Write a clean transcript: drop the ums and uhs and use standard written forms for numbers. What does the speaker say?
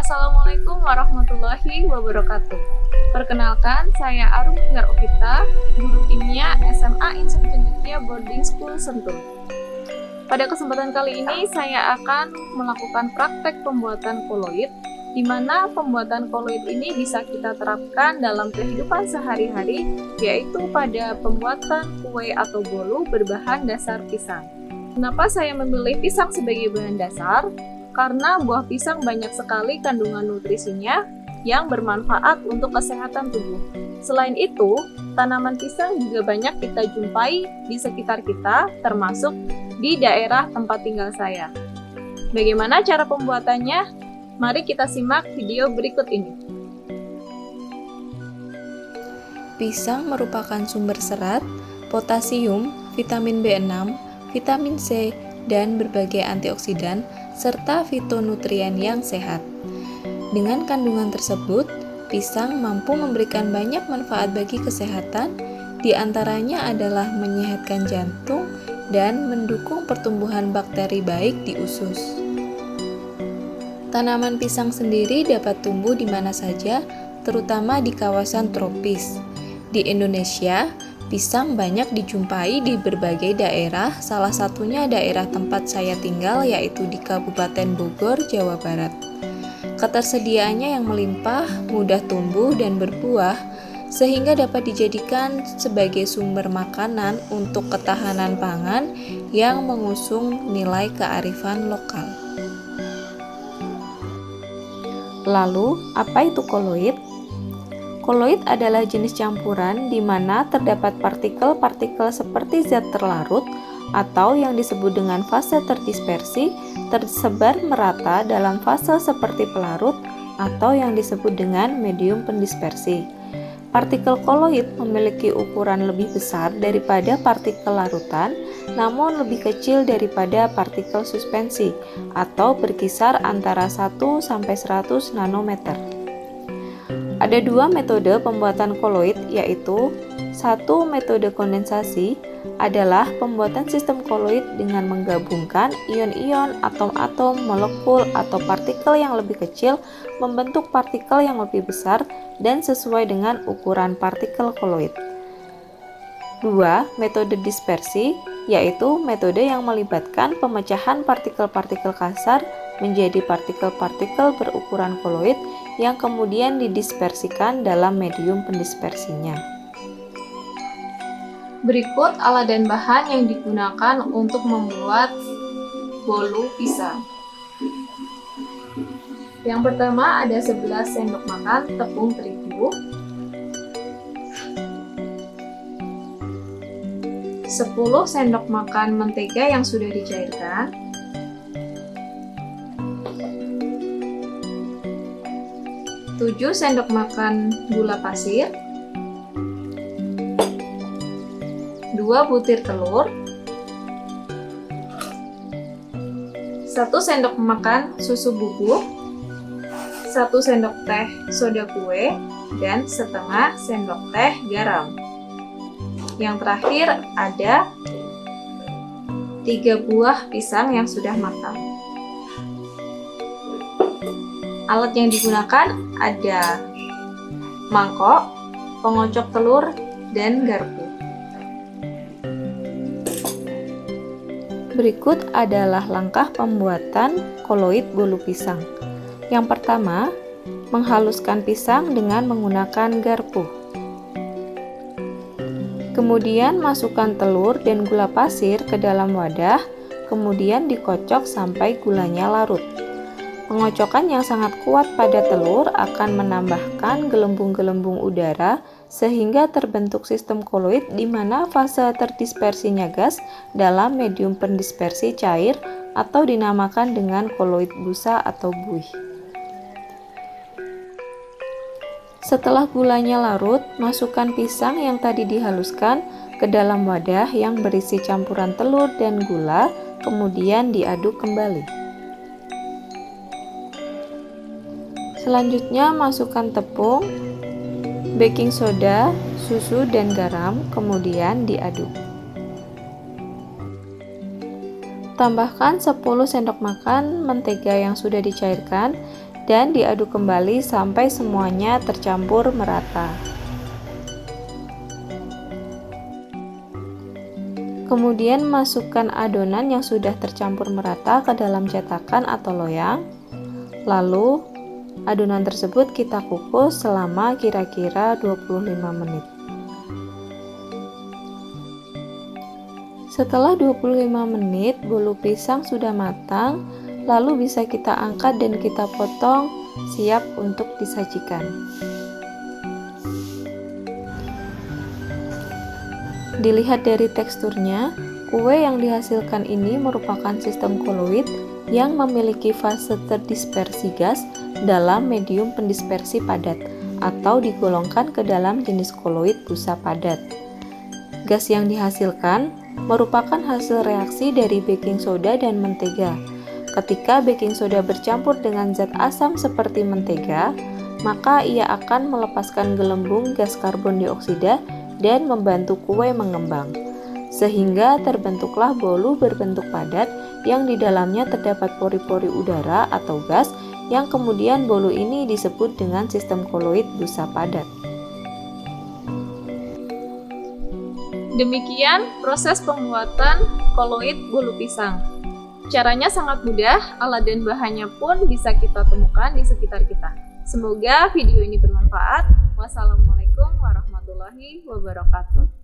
Assalamualaikum warahmatullahi wabarakatuh. Perkenalkan, saya Arum Linggar Okita, guru kimia SMA Insan Cendekia Boarding School Sentul. Pada kesempatan kali ini, saya akan melakukan praktek pembuatan koloid, di mana pembuatan koloid ini bisa kita terapkan dalam kehidupan sehari-hari, yaitu pada pembuatan kue atau bolu berbahan dasar pisang. Kenapa saya memilih pisang sebagai bahan dasar? Karena buah pisang banyak sekali kandungan nutrisinya yang bermanfaat untuk kesehatan tubuh. Selain itu, tanaman pisang juga banyak kita jumpai di sekitar kita, termasuk di daerah tempat tinggal saya. Bagaimana cara pembuatannya? Mari kita simak video berikut ini. Pisang merupakan sumber serat, potasium, vitamin B6, vitamin C, dan berbagai antioksidan serta fitonutrien yang sehat. Dengan kandungan tersebut, pisang mampu memberikan banyak manfaat bagi kesehatan, di antaranya adalah menyehatkan jantung dan mendukung pertumbuhan bakteri baik di usus. Tanaman pisang sendiri dapat tumbuh di mana saja, terutama di kawasan tropis. Di Indonesia, pisang banyak dijumpai di berbagai daerah, salah satunya daerah tempat saya tinggal yaitu di Kabupaten Bogor, Jawa Barat. Ketersediaannya yang melimpah, mudah tumbuh dan berbuah, sehingga dapat dijadikan sebagai sumber makanan untuk ketahanan pangan yang mengusung nilai kearifan lokal. Lalu, apa itu koloid? Koloid adalah jenis campuran di mana terdapat partikel-partikel seperti zat terlarut atau yang disebut dengan fase terdispersi tersebar merata dalam fase seperti pelarut atau yang disebut dengan medium pendispersi. Partikel koloid memiliki ukuran lebih besar daripada partikel larutan, namun lebih kecil daripada partikel suspensi atau berkisar antara 1 sampai 100 nanometer. Ada dua metode pembuatan koloid, yaitu satu metode kondensasi adalah pembuatan sistem koloid dengan menggabungkan ion-ion, atom-atom, molekul, atau partikel yang lebih kecil membentuk partikel yang lebih besar dan sesuai dengan ukuran partikel koloid. Dua, metode dispersi, yaitu metode yang melibatkan pemecahan partikel-partikel kasar menjadi partikel-partikel berukuran koloid yang kemudian didispersikan dalam medium pendispersinya. Berikut alat dan bahan yang digunakan untuk membuat bolu pisang. Yang pertama ada 11 sendok makan tepung terigu, 10 sendok makan mentega yang sudah dicairkan, 7 sendok makan gula pasir, 2 butir telur, 1 sendok makan susu bubuk, 1 sendok teh soda kue, dan setengah sendok teh garam. Yang terakhir ada 3 buah pisang yang sudah matang. Alat yang digunakan ada mangkok, pengocok telur, dan garpu. Berikut adalah langkah pembuatan koloid bolu pisang. Yang pertama, menghaluskan pisang dengan menggunakan garpu. Kemudian masukkan telur dan gula pasir ke dalam wadah, kemudian dikocok sampai gulanya larut. Pengocokan yang sangat kuat pada telur akan menambahkan gelembung-gelembung udara sehingga terbentuk sistem koloid di mana fase terdispersinya gas dalam medium pendispersi cair atau dinamakan dengan koloid busa atau buih. Setelah gulanya larut, masukkan pisang yang tadi dihaluskan ke dalam wadah yang berisi campuran telur dan gula, kemudian diaduk kembali. Selanjutnya masukkan tepung, baking soda, susu, dan garam, kemudian diaduk. Tambahkan 10 sendok makan mentega yang sudah dicairkan dan diaduk kembali sampai semuanya tercampur merata. Kemudian masukkan adonan yang sudah tercampur merata ke dalam cetakan atau loyang. Lalu adonan tersebut kita kukus selama kira-kira 25 menit. Setelah 25 menit bolu pisang sudah matang, lalu bisa kita angkat dan kita potong, siap untuk disajikan. Dilihat dari teksturnya, kue yang dihasilkan ini merupakan sistem koloid yang memiliki fase terdispersi gas dalam medium pendispersi padat atau digolongkan ke dalam jenis koloid busa padat. Gas yang dihasilkan merupakan hasil reaksi dari baking soda dan mentega. Ketika baking soda bercampur dengan zat asam seperti mentega, maka ia akan melepaskan gelembung gas karbon dioksida dan membantu kue mengembang, sehingga terbentuklah bolu berbentuk padat yang di dalamnya terdapat pori-pori udara atau gas, yang kemudian bolu ini disebut dengan sistem koloid busa padat. Demikian proses pembuatan koloid bolu pisang. Caranya sangat mudah, alat dan bahannya pun bisa kita temukan di sekitar kita. Semoga video ini bermanfaat. Wassalamualaikum warahmatullahi wabarakatuh.